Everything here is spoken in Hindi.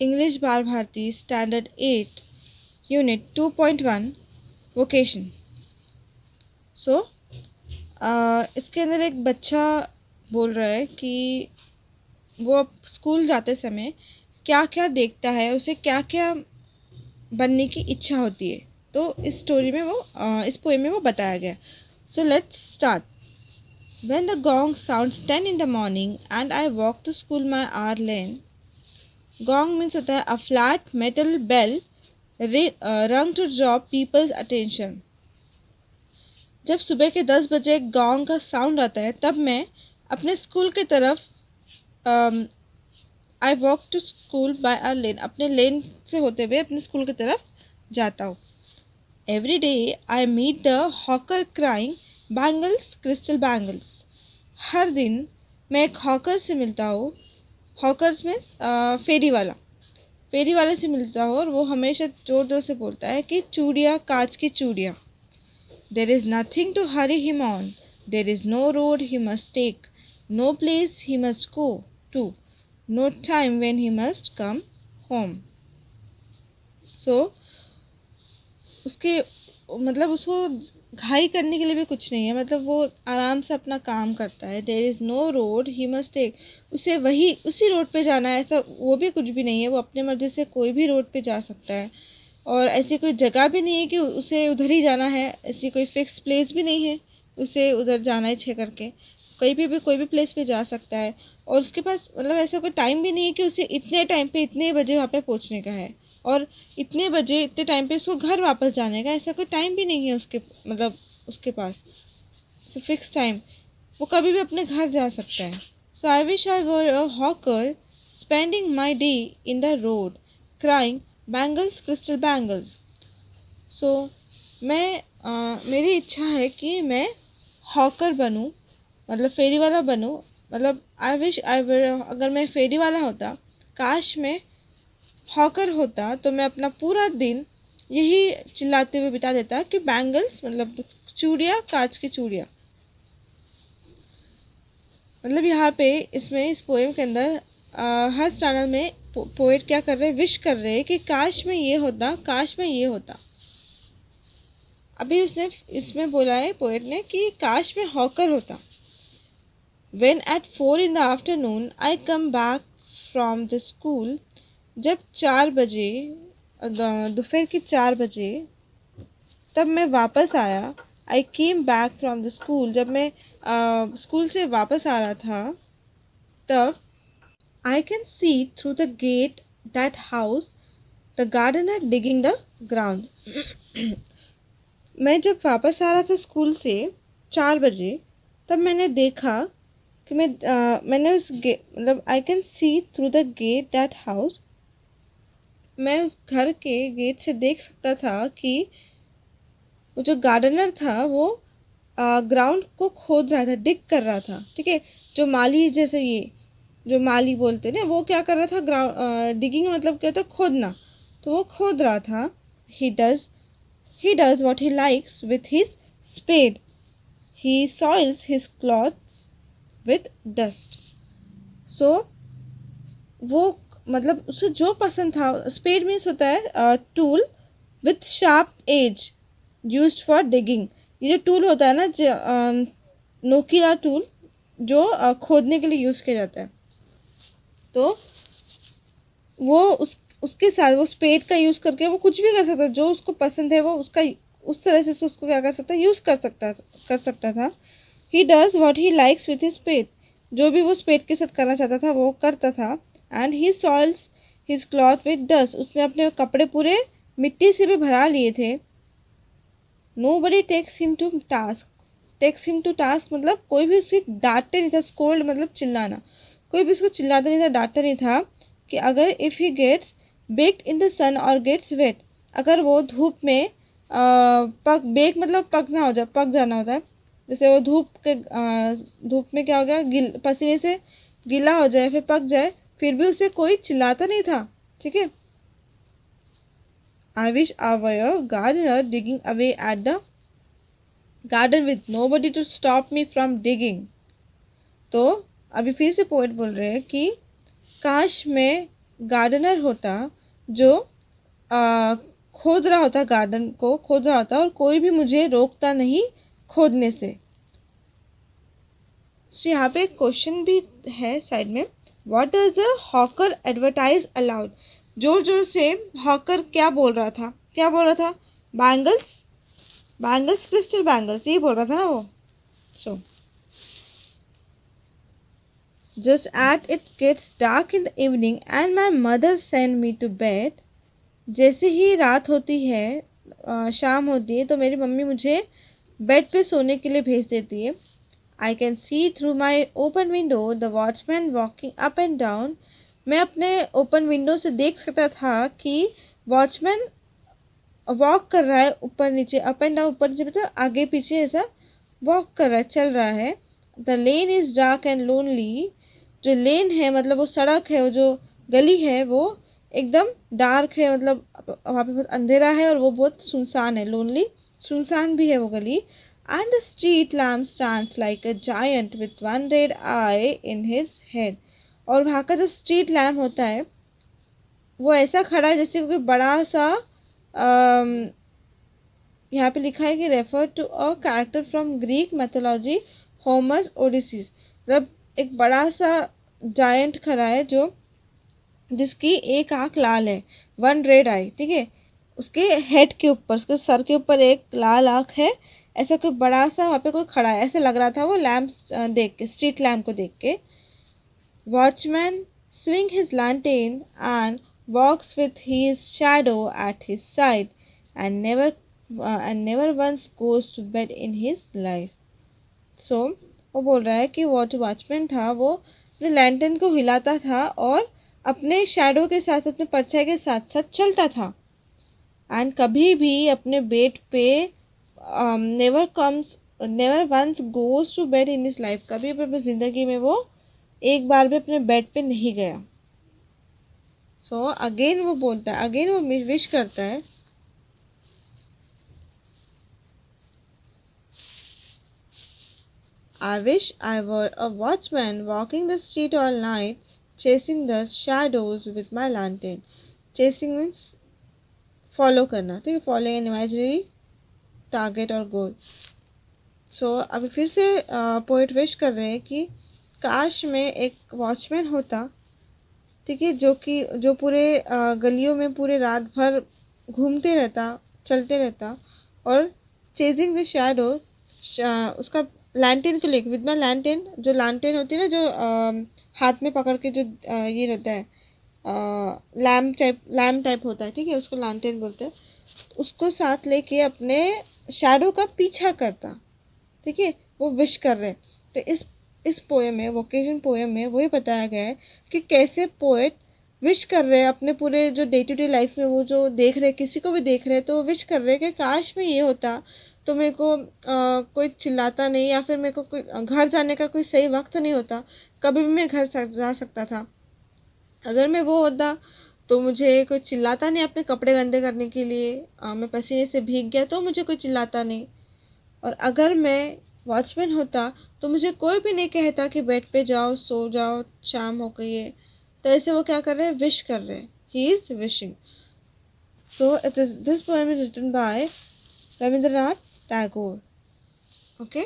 इंग्लिश बाल भारती स्टैंडर्ड 8 यूनिट 2.1 वोकेशन। सो इसके अंदर एक बच्चा बोल रहा है कि वो अब स्कूल जाते समय क्या क्या देखता है, उसे क्या क्या बनने की इच्छा होती है। तो इस स्टोरी में इस पोएम में वो बताया गया। So let's start. When the gong sounds 10 in the morning and I walk to school my hour lane. Gong means होता है a flat metal bell rung to draw people's attention. जब सुबह के 10 बजे गॉन्ग का साउंड आता है तब मैं अपने स्कूल की तरफ I walk to school by our lane, अपने लेन से होते हुए अपने स्कूल की तरफ जाता हूँ। Every day I meet the hawker crying bangles crystal bangles. हर दिन मैं एक हॉकर से मिलता हूँ। हॉकर्स मीन्स फेरी वाले से मिलता हूँ और वो हमेशा जोर जोर से बोलता है कि चूड़ियाँ, कांच की चूड़ियाँ। There is nothing to hurry him on, there is no road he must take, no place he must go to, no time when he must come home. So उसके मतलब उसको घाई करने के लिए भी कुछ नहीं है, मतलब वो आराम से अपना काम करता है। There is no road he must take, उसे उसी रोड पे जाना है, ऐसा वो भी कुछ भी नहीं है। वो अपने मर्जी से कोई भी रोड पे जा सकता है और ऐसी कोई जगह भी नहीं है कि उसे उधर ही जाना है। ऐसी कोई फिक्स प्लेस भी नहीं है उसे उधर जाना है छे करके। कहीं भी कोई भी प्लेस पे जा सकता है और उसके पास मतलब ऐसा कोई टाइम भी नहीं है कि उसे इतने टाइम पे इतने बजे वहाँ पे पहुँचने का है और इतने बजे इतने टाइम पे उसको घर वापस जाने का। ऐसा कोई टाइम भी नहीं है उसके मतलब उसके पास फिक्स टाइम। वो कभी भी अपने घर जा सकता है। So I wish I were a hawker spending my day in the road crying bangles crystal bangles. So मेरी इच्छा है कि मैं हॉकर बनूं, मतलब फेरी वाला बनूं। मतलब आई विश आई वर, अगर मैं फेरी वाला होता, काश मैं हॉकर होता तो मैं अपना पूरा दिन यही चिल्लाते हुए बिता देता कि बैंगल्स मतलब चूड़ियाँ, कांच की चूड़ियाँ। मतलब यहाँ पे इसमें इस पोएम के अंदर हर स्टाइल में पोएट क्या कर रहे हैं, विश कर रहे हैं कि काश में ये होता, काश में ये होता। अभी उसने इसमें बोला है पोएट ने कि काश में हॉकर होता। When at 4 in the afternoon I come back from the school, जब 4 बजे दोपहर के 4 बजे तब मैं वापस आया। I came back from the school, जब मैं स्कूल से वापस आ रहा था तब I can see through the gate that house the gardener digging the ground. मैं जब वापस आ रहा था स्कूल से 4 बजे तब मैंने देखा कि मैंने मतलब आई can see through the gate that house, मैं उस घर के गेट से देख सकता था कि वो जो गार्डनर था वो ग्राउंड को खोद रहा था, डिग कर रहा था। ठीक है, जो माली जैसे ये जो माली बोलते हैं ना, वो क्या कर रहा था, ग्राउंड डिगिंग मतलब क्या था, खोदना। तो वो खोद रहा था। He does what he likes with his spade, he soils his clothes with dust. So वो मतलब उसे जो पसंद था, स्पेड मीन्स होता है tool with sharp edge used for digging. ये जो टूल होता है ना, नोकीला टूल जो खोदने के लिए यूज़ किया जाता है। तो वो उसके साथ वो स्पेड का यूज़ करके वो कुछ भी कर सकता है, जो उसको पसंद है वो उसका उस तरह से उसको क्या कर सकता है, यूज़ कर सकता था। He does what he likes with his spade, जो भी वो स्पेड के साथ करना चाहता था वो करता था। And he soils his cloth with dust, उसने अपने कपड़े पूरे मिट्टी से भी भरा लिए थे। Nobody takes him to task मतलब कोई भी उसे डांटते नहीं था। स्कोल्ड मतलब चिल्लाना, कोई भी उसको चिल्लाता नहीं था, डांटता नहीं था। कि अगर if he gets baked in the sun और गेट्स वेट, अगर वो धूप में बेक मतलब पकना हो जाए, पक जाना होता है। जैसे वो धूप में क्या हो गया, पसीने से गीला हो जाए फिर पक जाए, फिर भी उसे कोई चिल्लाता नहीं था। ठीक है। I wish I were a gardener digging away at the garden with nobody to stop me from digging. तो अभी फिर से पोएट बोल रहे हैं कि काश मैं गार्डनर होता जो खोद रहा होता, गार्डन को खोद रहा होता और कोई भी मुझे रोकता नहीं खोदने से। तो यहाँ पे एक क्वेश्चन भी है साइड में, what does the hawker advertise allowed. जोर जोर से हॉकर क्या बोल रहा था, क्या बोल रहा था? बैंगल्स, बैंगल्स, क्रिस्टल बैंगल्स, ये बोल रहा था ना वो। So just at it gets dark in the evening and my mother send me to bed. जैसे ही रात होती है, शाम होती है, तो मेरी मम्मी मुझे बेड पे सोने के लिए भेज देती है। आई can see through my open window the watchman walking up and down. मैं अपने ओपन विंडो से देख सकता था कि वॉचमैन वॉक कर रहा है, ऊपर नीचे, अप एंड डाउन, ऊपर नीचे मतलब आगे पीछे ऐसा वॉक कर रहा है, चल रहा है। The lane is dark and lonely. जो लेन है मतलब वो सड़क है, वो जो गली है वो एकदम डार्क है, मतलब वहाँ पे बहुत अंधेरा है और वो बहुत सुनसान है, लोनली, सुनसान भी है वो गली। And the street lamp stands like a giant with one red I in his head. और वहाँ का जो स्ट्रीट लैम्प होता है वो ऐसा खड़ा है जैसे कोई बड़ा सा, यहाँ पे लिखा है कि refer to a character from Greek mythology Homer's Odyssey. मतलब एक बड़ा सा जायंट खड़ा है जो जिसकी एक आंख लाल है, वन रेड आई, ठीक है। उसके हेड के ऊपर, उसके सर के ऊपर एक लाल आंख है। ऐसा कोई बड़ा सा वहाँ पे कोई खड़ा है, ऐसे लग रहा था वो लैम्प देख के, स्ट्रीट लैम्प को देख के। Watchman swing his lantern and walks with his shadow at his side and never once goes to bed in his life. So वो बोल रहा है कि वो जो वॉचमैन था वो अपने लैंटर्न को हिलाता था और अपने शैडो के साथ, अपने परछाई के साथ साथ चलता था। एंड कभी भी अपने बेड पे never once goes to bed in his life. कभी भी अपनी ज़िंदगी में वो एक बार भी अपने बेड पे नहीं गया। सो अगेन वो बोलता है, अगेन वो विश करता है, I wish I were a watchman walking the street all night, chasing the shadows with my lantern. Chasing means follow करना, ठीक है, following an imaginary target or goal. सो अभी फिर से पोइट विश कर रहे हैं कि काश में एक वॉचमैन होता, ठीक है, जो पूरे गलियों में पूरे रात भर घूमते रहता, चलते रहता और चेजिंग द शैडो, उसका लैंटेन को लेकर, विद माई लैंटेन, जो लैंटेन होती है ना, जो हाथ में पकड़ के जो ये रहता है, लैम्प टाइप होता है, ठीक है, उसको लैंटेन बोलते हैं। उसको साथ लेके अपने शैडो का पीछा करता, ठीक है, वो विश कर रहे हैं। तो इस पोएम में, वोकेशन पोएम में वही बताया गया है कि कैसे पोएट विश कर रहे हैं अपने पूरे जो डे टू डे लाइफ में वो जो देख रहे, किसी को भी देख रहे हैं तो वो विश कर रहे हैं कि काश में ये होता तो मेरे को कोई चिल्लाता नहीं, या फिर मेरे को कोई घर जाने का कोई सही वक्त नहीं होता, कभी भी मैं घर जा सकता था। अगर मैं वो होता तो मुझे कोई चिल्लाता नहीं अपने कपड़े गंदे करने के लिए, मैं पसीने से भीग गया तो मुझे कोई चिल्लाता नहीं। और अगर मैं वॉचमैन होता तो मुझे कोई भी नहीं कहता कि बेड पे जाओ, सो जाओ, शाम हो गई है। तो ऐसे वो क्या कर रहे हैं, विश कर रहे हैं, he is wishing. So it is, this poem is written by Rabindranath Tagore. Okay.